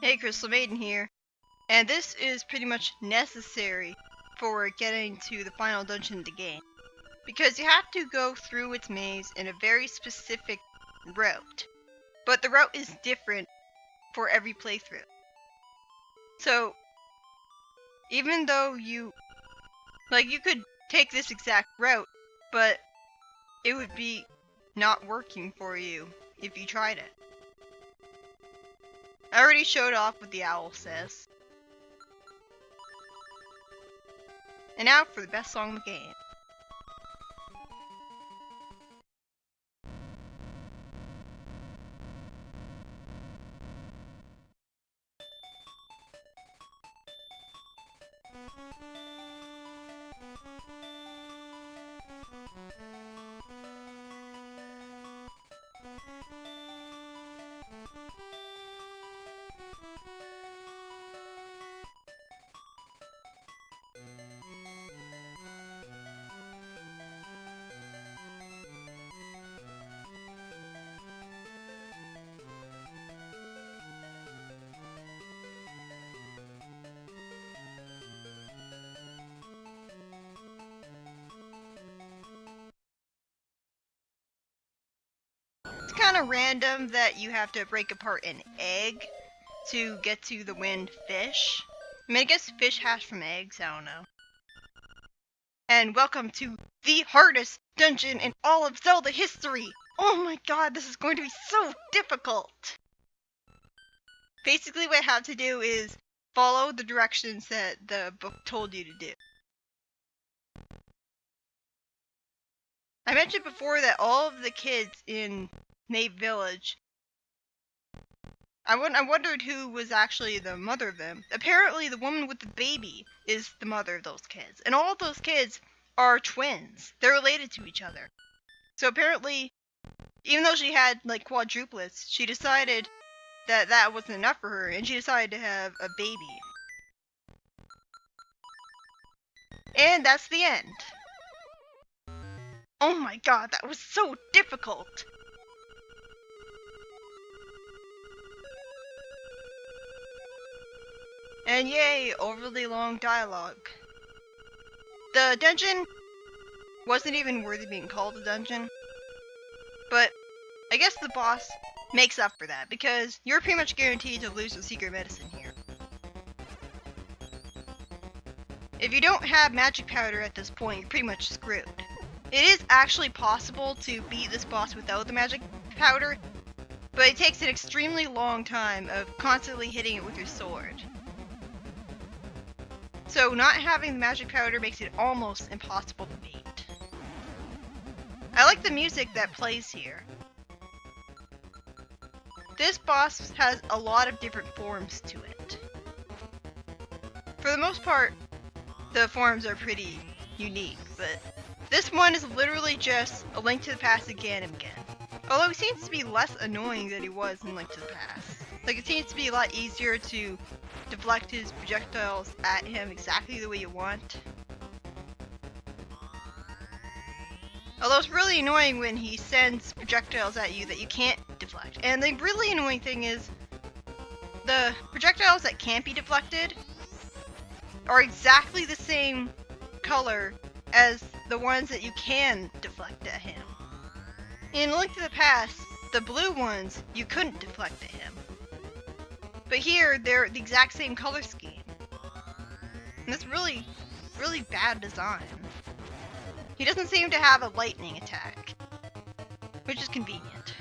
Hey, Crystal Maiden here, and this is pretty much necessary for getting to the final dungeon of the game, because you have to go through its maze in a very specific route, but the route is different for every playthrough. So, even though you could take this exact route, but it would be not working for you if you tried it. I already showed off what the owl says. And now for the best song in the game. It's kind of random that you have to break apart an egg to get to the wind fish. I mean, I guess fish hatch from eggs, I don't know. And welcome to the hardest dungeon in all of Zelda history! Oh my god, this is going to be so difficult! Basically what I have to do is follow the directions that the book told you to do. I mentioned before that all of the kids in Nave Village, I wondered who was actually the mother of them. Apparently the woman with the baby is the mother of those kids. And all of those kids are twins. They're related to each other. So apparently, even though she had like quadruplets, she decided that that wasn't enough for her, and she decided to have a baby. And that's the end. Oh my god, that was so difficult! And yay, overly long dialogue. The dungeon wasn't even worthy being called a dungeon, but I guess the boss makes up for that, because you're pretty much guaranteed to lose the secret medicine here. If you don't have magic powder at this point, you're pretty much screwed. It is actually possible to beat this boss without the magic powder, but it takes an extremely long time of constantly hitting it with your sword. So not having the magic powder makes it almost impossible to beat. I like the music that plays here. This boss has a lot of different forms to it. For the most part, the forms are pretty unique, but this one is literally just a Link to the Past again and again. Although he seems to be less annoying than he was in Link to the Past. Like, it seems to be a lot easier to deflect his projectiles at him exactly the way you want. Although it's really annoying when he sends projectiles at you that you can't deflect. And the really annoying thing is, the projectiles that can't be deflected are exactly the same color as the ones that you can deflect at him. In Link to the Past, the blue ones you couldn't deflect at him. But here, they're the exact same color scheme. And that's really, really bad design. He doesn't seem to have a lightning attack, which is convenient.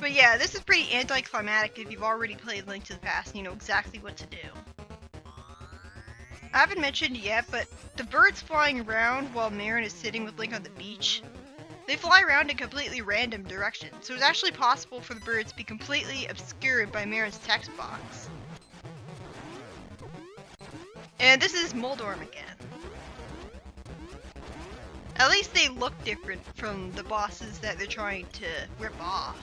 But yeah, this is pretty anticlimactic if you've already played Link to the Past and you know exactly what to do. I haven't mentioned yet, but the birds flying around while Marin is sitting with Link on the beach, they fly around in completely random directions, so it's actually possible for the birds to be completely obscured by Marin's text box. And this is Moldorm again. At least they look different from the bosses that they're trying to rip off.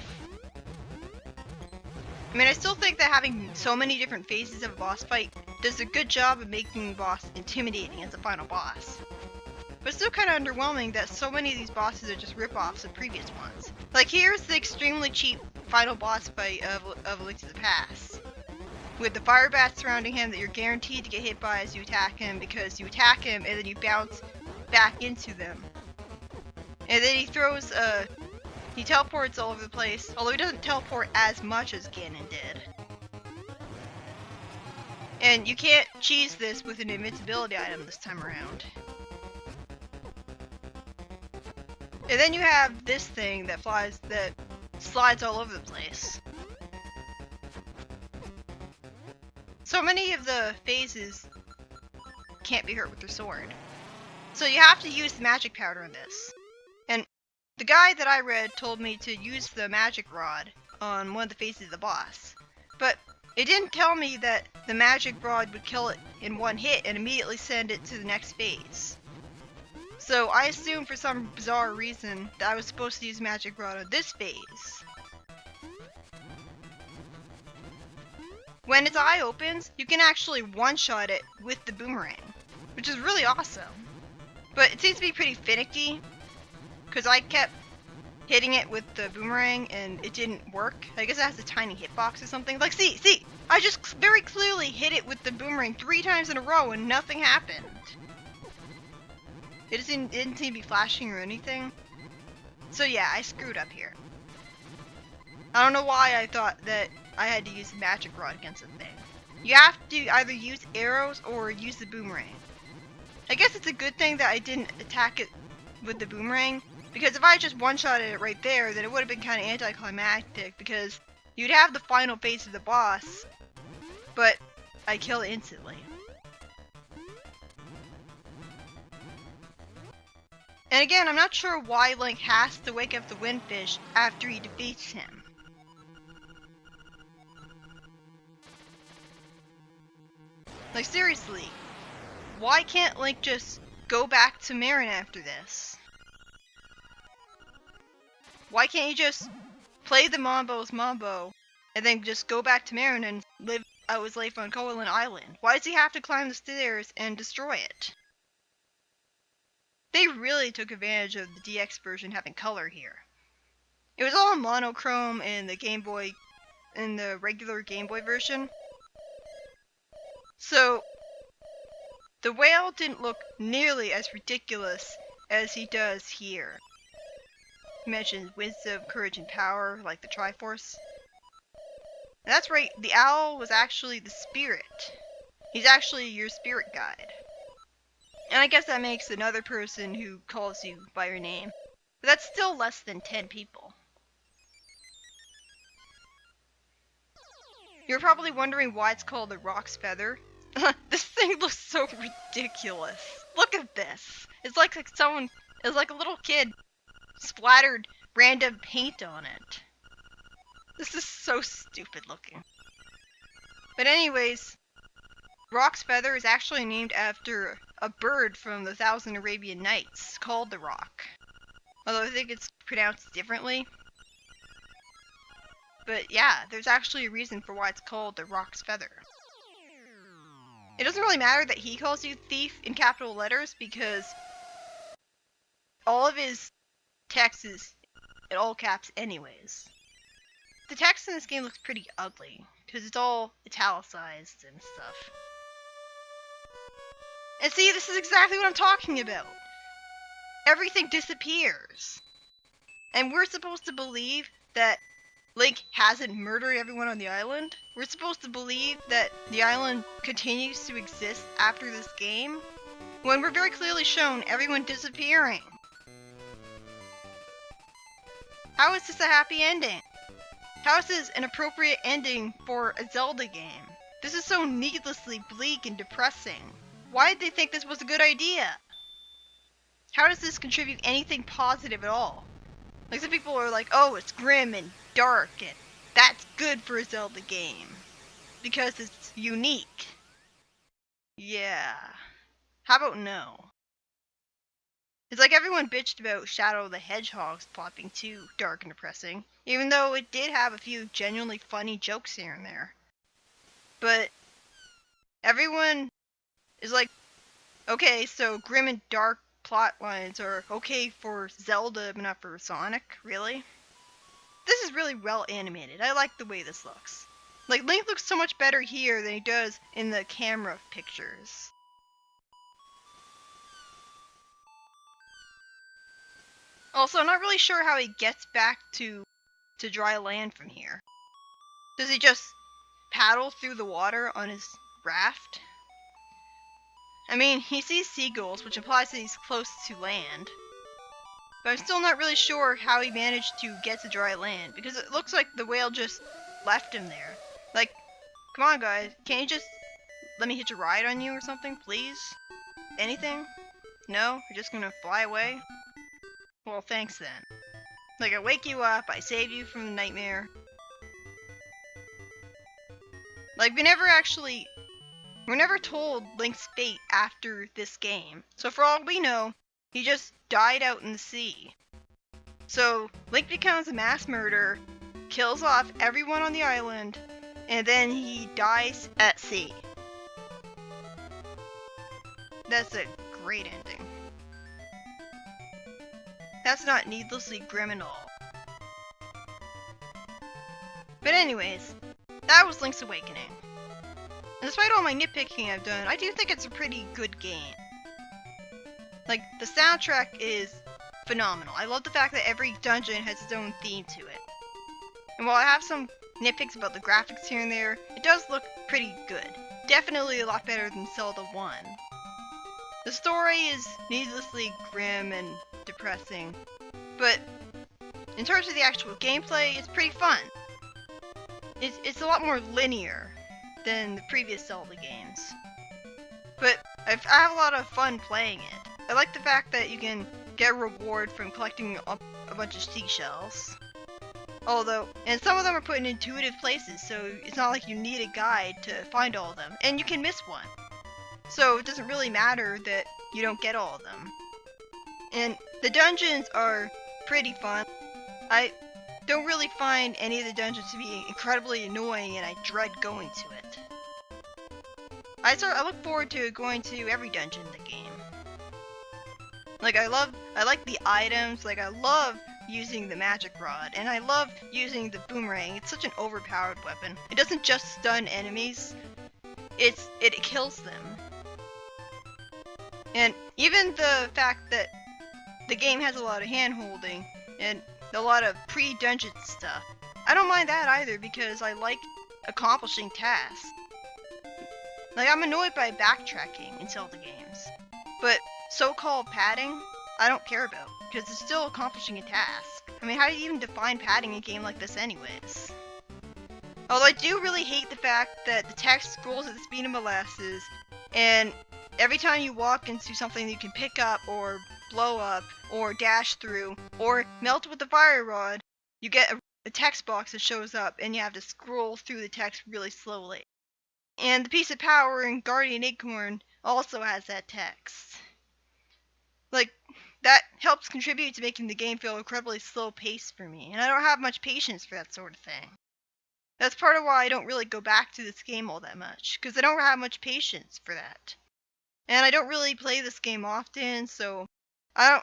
I mean, I still think that having so many different phases of a boss fight does a good job of making the boss intimidating as a final boss. but still kind of underwhelming that so many of these bosses are just rip-offs of previous ones. Like here's the extremely cheap final boss fight of A Link to the Past, with the fire bats surrounding him that you're guaranteed to get hit by as you attack him, because you attack him and then you bounce back into them. And then he teleports all over the place, although he doesn't teleport as much as Ganon did. And you can't cheese this with an invincibility item this time around. And then you have this thing that slides all over the place. So many of the phases can't be hurt with their sword. So you have to use the magic powder in this. And the guide that I read told me to use the magic rod on one of the phases of the boss. But it didn't tell me that the magic rod would kill it in one hit and immediately send it to the next phase. So I assumed for some bizarre reason that I was supposed to use magic rod on this phase. When its eye opens, you can actually one-shot it with the boomerang, which is really awesome. But it seems to be pretty finicky, because I kept hitting it with the boomerang and it didn't work. I guess it has a tiny hitbox or something. Like, see, I just very clearly hit it with the boomerang 3 times in a row and nothing happened. It didn't seem to be flashing or anything. So yeah, I screwed up here. I don't know why I thought that I had to use the magic rod against the thing. You have to either use arrows or use the boomerang. I guess it's a good thing that I didn't attack it with the boomerang, because if I just one-shotted it right there, then it would have been kind of anticlimactic, because you'd have the final phase of the boss, but I kill it instantly. And again, I'm not sure why Link has to wake up the Windfish after he defeats him. Like seriously, why can't Link just go back to Marin after this? Why can't he just play the Mambo's Mambo and then just go back to Marin and live out his life on Koholint Island? Why does he have to climb the stairs and destroy it? They really took advantage of the DX version having color here. It was all monochrome in the regular Game Boy version. So the whale didn't look nearly as ridiculous as he does here. He mentions wisdom, courage, and power, like the Triforce. And that's right, the owl was actually the spirit. He's actually your spirit guide. And I guess that makes another person who calls you by your name. But that's still less than 10 people. You're probably wondering why it's called the Rock's Feather. This thing looks so ridiculous. Look at this. It's like a little kid splattered random paint on it. This is so stupid looking. But anyways, Rock's Feather is actually named after a bird from the Thousand Arabian Nights called the Rock. Although I think it's pronounced differently. But yeah, there's actually a reason for why it's called the Rock's Feather. It doesn't really matter that he calls you thief in capital letters, because all of his text is in all caps anyways. The text in this game looks pretty ugly, because it's all italicized and stuff. And see, this is exactly what I'm talking about. Everything disappears. And we're supposed to believe that Link hasn't murdered everyone on the island? We're supposed to believe that the island continues to exist after this game? When we're very clearly shown everyone disappearing. How is this a happy ending? How is this an appropriate ending for a Zelda game? This is so needlessly bleak and depressing. Why did they think this was a good idea? How does this contribute anything positive at all? Like, some people are like, oh, it's grim and dark, and that's good for a Zelda game. Because it's unique. Yeah. How about no? It's like everyone bitched about Shadow the Hedgehog's plot being too dark and depressing, even though it did have a few genuinely funny jokes here and there. But everyone is like, okay, so grim and dark plot lines are okay for Zelda but not for Sonic, really. This is really well animated. I like the way this looks. Like, Link looks so much better here than he does in the camera pictures. Also, I'm not really sure how he gets back to dry land from here. Does he just paddle through the water on his raft? I mean, he sees seagulls, which implies that he's close to land. But I'm still not really sure how he managed to get to dry land, because it looks like the whale just left him there. Like, come on guys, can't you just let me hitch a ride on you or something, please? Anything? No? You're just gonna fly away? Well, thanks then. Like, I wake you up, I save you from the nightmare. Like, we're never told Link's fate after this game. So for all we know, he just died out in the sea. So Link becomes a mass murderer, kills off everyone on the island, and then he dies at sea. That's a great ending. That's not needlessly grim at all. But anyways, that was Link's Awakening. And despite all my nitpicking I've done, I do think it's a pretty good game. Like, the soundtrack is phenomenal. I love the fact that every dungeon has its own theme to it. And while I have some nitpicks about the graphics here and there, it does look pretty good. Definitely a lot better than Zelda 1. The story is needlessly grim and depressing, but in terms of the actual gameplay, it's pretty fun. It's a lot more linear than the previous Zelda games. But I have a lot of fun playing it. I like the fact that you can get a reward from collecting a bunch of seashells. And some of them are put in intuitive places, so it's not like you need a guide to find all of them. And you can miss one. So it doesn't really matter that you don't get all of them. And the dungeons are pretty fun. I don't really find any of the dungeons to be incredibly annoying, and I dread going to it. I look forward to going to every dungeon in the game. Like, I like the items, like I love using the magic rod, and I love using the boomerang. It's such an overpowered weapon. It doesn't just stun enemies, it kills them. And even the fact that the game has a lot of hand-holding and a lot of pre-dungeon stuff, I don't mind that either because I like accomplishing tasks. Like, I'm annoyed by backtracking in Zelda games, but so-called padding, I don't care about, because it's still accomplishing a task. I mean, how do you even define padding in a game like this anyways? Although I do really hate the fact that the text scrolls at the speed of molasses, and every time you walk into something that you can pick up, or blow up, or dash through, or melt with the fire rod, you get a text box that shows up, and you have to scroll through the text really slowly. And the piece of power in Guardian Acorn also has that text. Like, that helps contribute to making the game feel incredibly slow-paced for me, and I don't have much patience for that sort of thing. That's part of why I don't really go back to this game all that much, because I don't have much patience for that. And I don't really play this game often, so I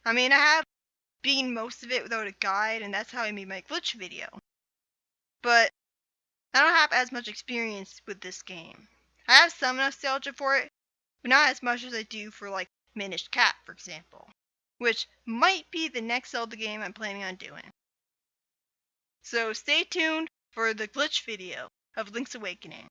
have beaten most of it without a guide, and that's how I made my glitch video. But I don't have as much experience with this game. I have some nostalgia for it, but not as much as I do for, like, Minish Cap, for example, which might be the next Zelda game I'm planning on doing. So stay tuned for the glitch video of Link's Awakening.